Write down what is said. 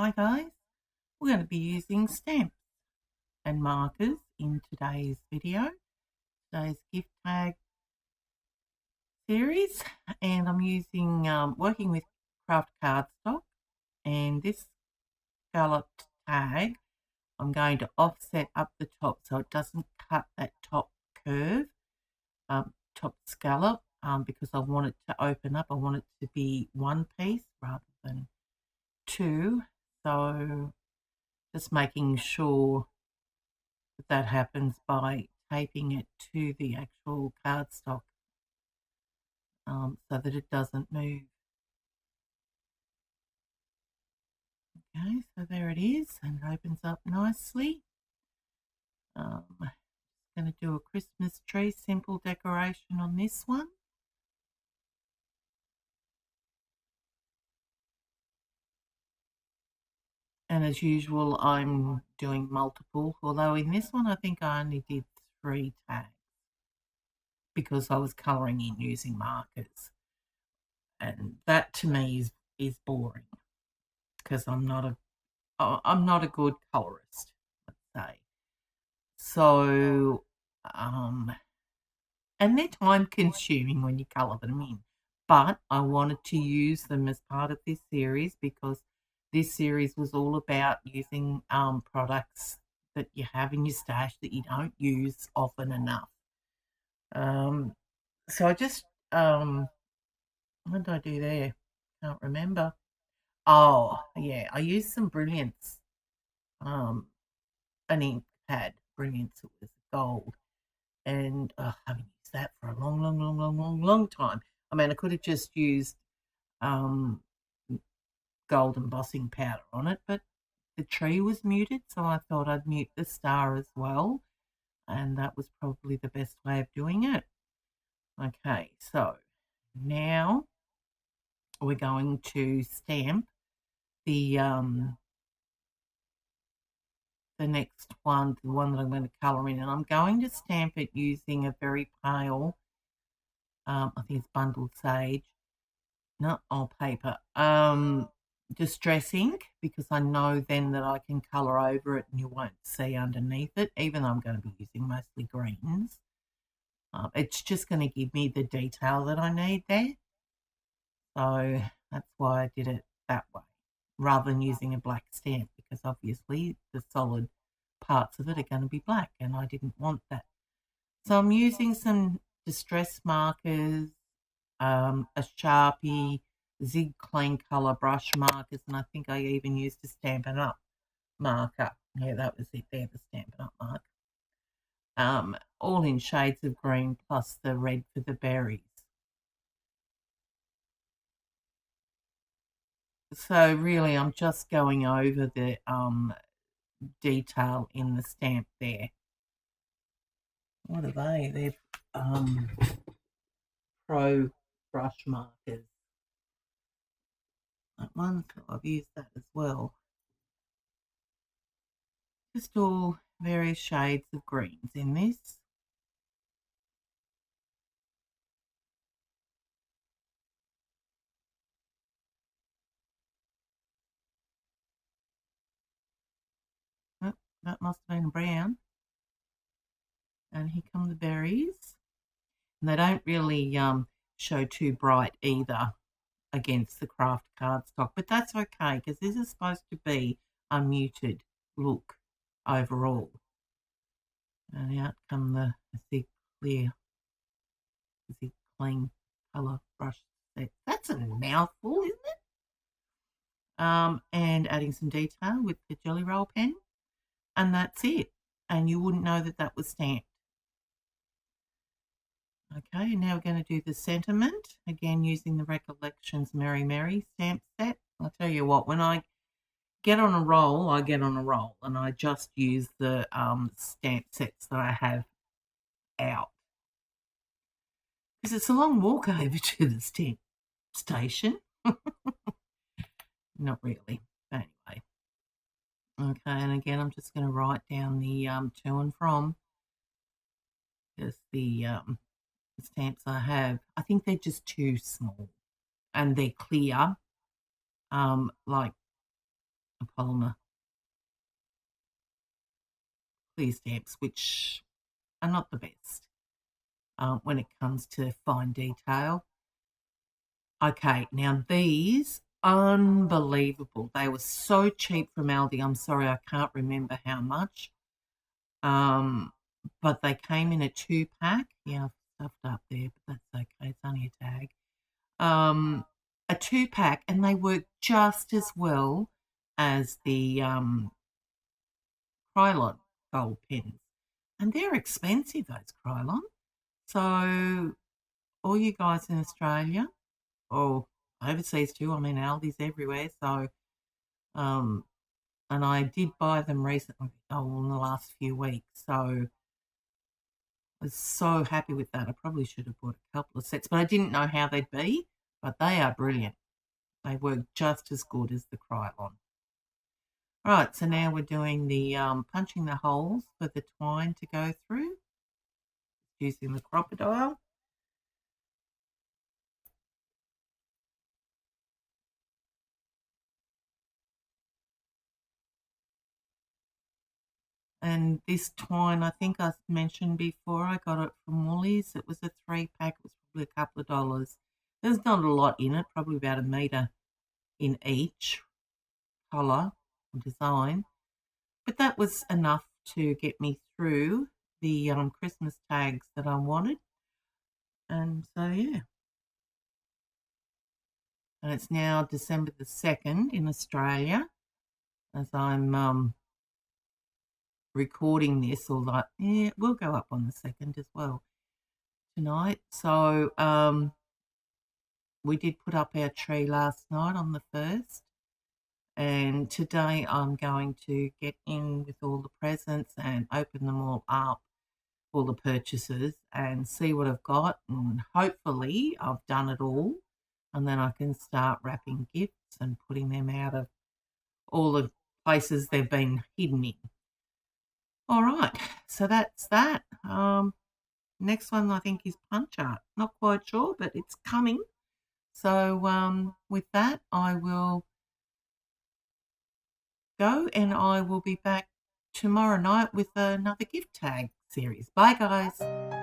Hi guys, we're going to be using stamps and markers in today's video, today's gift tag series, and I'm using working with craft cardstock, and this scalloped tag I'm going to offset up the top so it doesn't cut that top curve, top scallop, because I want it to open up. I want it to be one piece rather than two, so just making sure that happens by taping it to the actual cardstock so that it doesn't move. Okay, so there it is, and it opens up nicely. Going to do a Christmas tree simple decoration on this one. And as usual, I'm doing multiple, although in this one I think I only did 3 tags because I was colouring in using markers. And that to me is boring because I'm not a good colorist, let's say. So, and they're time consuming when you colour them in. But I wanted to use them as part of this series because this series was all about using products that you have in your stash that you don't use often enough. So I just, what did I do there? Can't remember. Oh, yeah, I used some Brilliance, an ink pad, Brilliance, it was gold. And I haven't used that for a long time. I mean, I could have just used gold embossing powder on it, but the tree was muted, so I thought I'd mute the star as well, and that was probably the best way of doing it. Okay, so now we're going to stamp the next one, the one that I'm going to colour in, and I'm going to stamp it using a very pale, I think it's Bundled Sage, not all paper, distress ink, because I know then that I can colour over it and you won't see underneath it, even though I'm going to be using mostly greens. It's just going to give me the detail that I need there. So that's why I did it that way, rather than using a black stamp, because obviously the solid parts of it are going to be black and I didn't want that. So I'm using some distress markers, a Sharpie, Zig Clean Colour brush markers, and I think I even used a Stampin' Up marker. Yeah, that was it there, the Stampin' Up marker. All in shades of green plus the red for the berries. So really I'm just going over the detail in the stamp there. What are they? They're Pro brush markers. That one, so I've used that as well. Just all various shades of greens in this. Oh, that must have been brown. And here come the berries. And they don't really show too bright either against the craft cardstock, but that's okay because this is supposed to be a muted look overall. And out come the Zig Clean Colour brush set. That's a mouthful, isn't it? And adding some detail with the Gelly Roll pen, and that's it. And you wouldn't know that that was stamped. Okay, now we're going to do the sentiment, again using the Recollections Merry Merry stamp set. I'll tell you what, when I get on a roll, I get on a roll, and I just use the stamp sets that I have out. Because it's a long walk over to the stamp station. Not really, but anyway. Okay, and again, I'm just going to write down the to and from, just the stamps I have. I think they're just too small, and they're clear, like polymer clear stamps, which are not the best when it comes to fine detail. Okay, now these, unbelievable. They were so cheap from Aldi. I'm sorry, I can't remember how much. But they came in a 2-pack. Yeah, I've stuffed up there, but that's okay. It's only a tag. A 2-pack, and they work just as well as the Krylon gold pens. And they're expensive, those Krylon. So all you guys in Australia, or overseas too, I mean, Aldi's everywhere. So, and I did buy them recently, in the last few weeks. So I was so happy with that. I probably should have bought a couple of sets, but I didn't know how they'd be. But they are brilliant. They work just as good as the Krylon. Right, so now we're doing the punching the holes for the twine to go through using the crocodile. And this twine, I think I mentioned before, I got it from Woolies. It was a 3-pack. It was probably a couple of dollars. There's not a lot in it, probably about a metre in each colour or design. But that was enough to get me through the Christmas tags that I wanted. And so, yeah. And it's now December the 2nd in Australia as I'm recording this, although it will go up on the 2nd as well tonight. So we did put up our tree last night on the 1st, and today I'm going to get in with all the presents and open them all up, all the purchases, and see what I've got, and hopefully I've done it all, and then I can start wrapping gifts and putting them out of all the places they've been hidden in. All right, so that's that. Next one I think is Punch Art. Not quite sure, but it's coming. So with that, I will go, and I will be back tomorrow night with another gift tag series. Bye, guys.